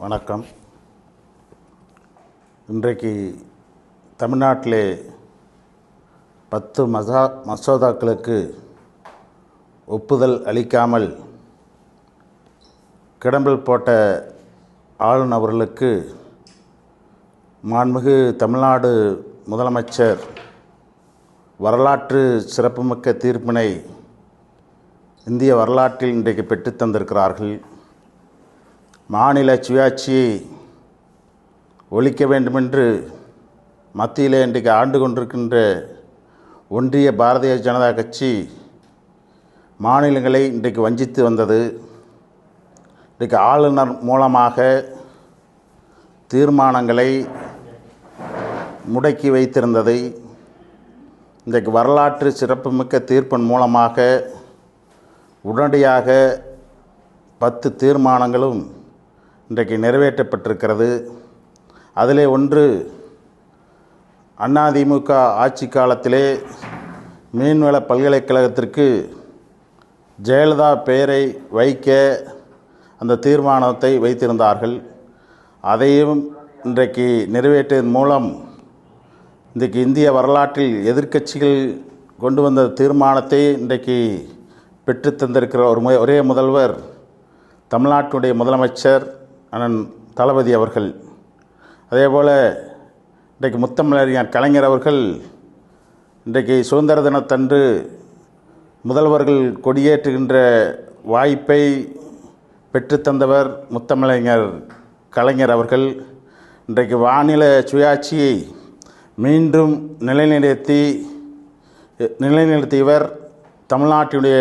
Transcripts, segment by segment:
வணக்கம். இன்றைக்கு தமிழ்நாட்டிலே 10 மசோதாக்களுக்கு ஒப்புதல் அளிக்காமல் கிடம்பில் போட்ட ஆளுநர் அவர்களுக்கு மாண்புமிகு தமிழ்நாடு முதலமைச்சர் வரலாற்று சிறப்புமிக்க தீர்ப்பினை இந்திய வரலாற்றில் இன்றைக்கு பெற்றுத் தந்திருக்கிறார்கள். மாநில சுயாட்சியை ஒழிக்க வேண்டுமென்று மத்தியிலே இன்றைக்கு ஆண்டு கொண்டிருக்கின்ற ஒன்றிய பாரதிய ஜனதா கட்சி மாநிலங்களை இன்றைக்கு வஞ்சித்து வந்தது. இன்றைக்கு ஆளுநர் மூலமாக தீர்மானங்களை முடக்கி வைத்திருந்ததை இன்றைக்கு வரலாற்று சிறப்புமிக்க தீர்ப்பின் மூலமாக உடனடியாக 10 தீர்மானங்களும் இன்றைக்கு நிறைவேற்றப்பட்டிருக்கிறது. அதிலே ஒன்று, அதிமுக ஆட்சி காலத்திலே மீன்வள பல்கலைக்கழகத்திற்கு ஜெயலலிதா பெயரை வைக்க அந்த தீர்மானத்தை வைத்திருந்தார்கள். அதையும் இன்றைக்கு நிறைவேற்றியதன் மூலம் இன்றைக்கு இந்திய வரலாற்றில் எதிர்க்கட்சிகள் கொண்டு வந்த தீர்மானத்தை இன்றைக்கு பெற்றுத்தந்திருக்கிற ஒரே முதல்வர் தமிழ்நாட்டுடைய முதலமைச்சர் அண்ணன் தளபதி அவர்கள். அதேபோல் இன்றைக்கு முத்தமிழறிஞர் கலைஞர் அவர்கள் இன்றைக்கு சுதந்திர தினத்தன்று முதல்வர்கள் கொடியேற்றுகின்ற வாய்ப்பை பெற்றுத்தந்தவர் முத்தமிழறிஞர் கலைஞர் அவர்கள். இன்றைக்கு மாநில சுயாட்சியை மீண்டும் நிலைநிறுத்தியவர் தமிழ்நாட்டினுடைய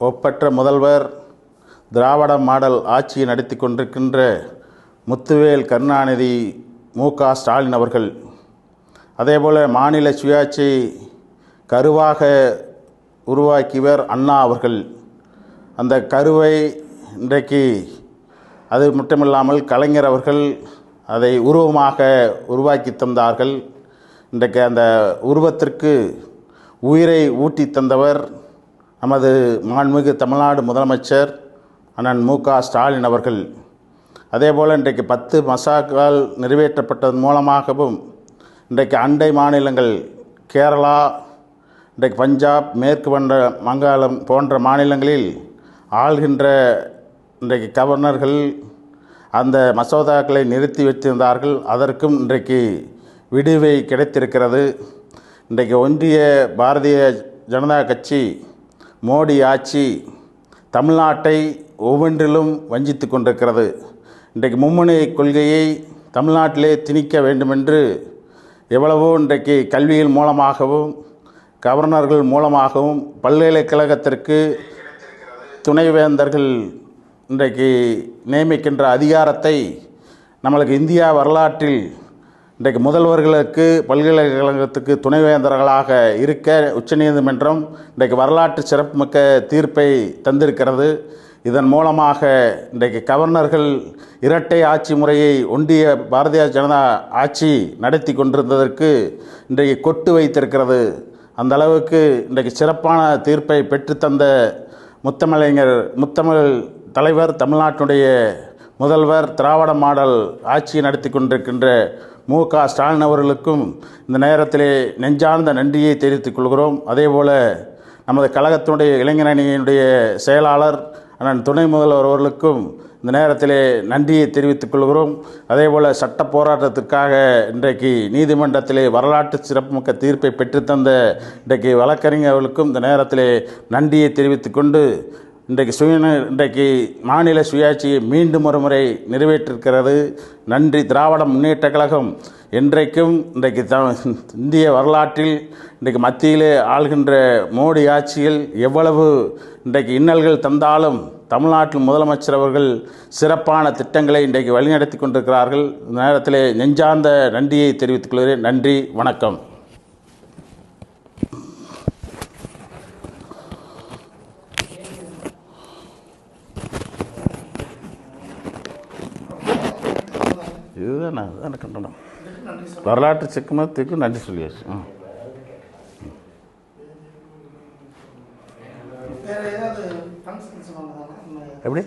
ஒப்பற்ற முதல்வர், திராவிட மாடல் ஆட்சியை நடத்தி கொண்டிருக்கின்ற முத்துவேல் கருணாநிதி மு.க.ஸ்டாலின் அவர்கள். அதேபோல் மாநில சுயாட்சியை கருவாக உருவாக்கியவர் அண்ணா அவர்கள். அந்த கருவை இன்றைக்கு அது மட்டுமில்லாமல் கலைஞர் அவர்கள் அதை உருவமாக உருவாக்கி தந்தார்கள். இன்றைக்கு அந்த உருவத்திற்கு உயிரை ஊட்டி தந்தவர் நமது மாண்புமிகு தமிழ்நாடு முதலமைச்சர் அண்ணன் மு.க.ஸ்டாலின் அவர்கள். அதேபோல் இன்றைக்கு 10 மசோதாக்கள் நிறைவேற்றப்பட்டதன் மூலமாகவும் இன்றைக்கு அண்டை மாநிலங்கள் கேரளா, இன்றைக்கு பஞ்சாப், மேற்கு வங்காளம் போன்ற மாநிலங்களில் ஆள்கின்ற இன்றைக்கு கவர்னர்கள் அந்த மசோதாக்களை நிறுத்தி வைத்திருந்தார்கள். அதற்கும் இன்றைக்கு விடுவை கிடைத்திருக்கிறது. இன்றைக்கு ஒன்றிய பாரதிய ஜனதா கட்சி மோடி ஆட்சி தமிழ்நாட்டை ஒவ்வொன்றிலும் வஞ்சித்து கொண்டிருக்கிறது. இன்றைக்கு மும்முனை கொள்கையை தமிழ்நாட்டிலே திணிக்க வேண்டுமென்று எவ்வளவோ இன்றைக்கு கல்வியின் மூலமாகவும் கவர்னர்கள் மூலமாகவும் பல்கலைக்கழகத்திற்கு துணைவேந்தர்கள் இன்றைக்கு நியமிக்கின்ற அதிகாரத்தை நம்மளுக்கு இந்தியா வரலாற்றில் இன்றைக்கு முதல்வர்களுக்கு பல்கலைக்கழகத்துக்கு துணைவேந்தர்களாக இருக்க உச்சநீதிமன்றம் இன்றைக்கு வரலாற்று சிறப்புமிக்க தீர்ப்பை தந்திருக்கிறது. இதன் மூலமாக இன்றைக்கு கவர்னர்கள் இரட்டை ஆட்சி முறையை ஒன்றிய பாரதிய ஜனதா ஆட்சி நடத்தி கொண்டிருந்ததற்கு இன்றைக்கு கொட்டு வைத்திருக்கிறது. அந்த அளவுக்கு இன்றைக்கு சிறப்பான தீர்ப்பை பெற்றுத்தந்த முத்தமிழ் தலைவர், தமிழ்நாட்டுடைய முதல்வர், திராவிட மாடல் ஆட்சியை நடத்தி கொண்டிருக்கின்ற மு.க.ஸ்டாலின் அவர்களுக்கும் இந்த நேரத்திலே நெஞ்சார்ந்த நன்றியை தெரிவித்துக் கொள்கிறோம். அதேபோல் நமது கழகத்தினுடைய இளைஞரணியினுடைய செயலாளர் அண்ணன் துணை முதல்வர் அவர்களுக்கும் இந்த நேரத்திலே நன்றியை தெரிவித்துக் கொள்கிறோம். அதேபோல் சட்ட போராட்டத்திற்காக இன்றைக்கு நீதிமன்றத்திலே வரலாற்று சிறப்புமிக்க தீர்ப்பை பெற்றுத்தந்த இன்றைக்கு வழக்கறிஞர்களுக்கும் இந்த நேரத்திலே நன்றியை தெரிவித்துக் கொண்டு இன்றைக்கு மாநில சுயாட்சியை மீண்டும் ஒரு முறை நிறைவேற்றிருக்கிறது. நன்றி. திராவிட முன்னேற்றக் கழகம் என்றைக்கும் இன்றைக்கு இந்திய வரலாற்றில் இன்றைக்கு மத்தியிலே ஆள்கின்ற மோடி ஆட்சியில் எவ்வளவு இன்றைக்கு இன்னல்கள் தந்தாலும் தமிழ்நாட்டில் முதலமைச்சர் அவர்கள் சிறப்பான திட்டங்களை இன்றைக்கு வழிநடத்தி கொண்டிருக்கிறார்கள். இந்த நேரத்திலே நெஞ்சார்ந்த நன்றியை தெரிவித்துக் கொள்கிறேன். நன்றி, வணக்கம். இதுதான் நான் கண்டனம். வரலாற்று சிக்கமத்துக்கு நன்றி சொல்லியாச்சு. எப்படி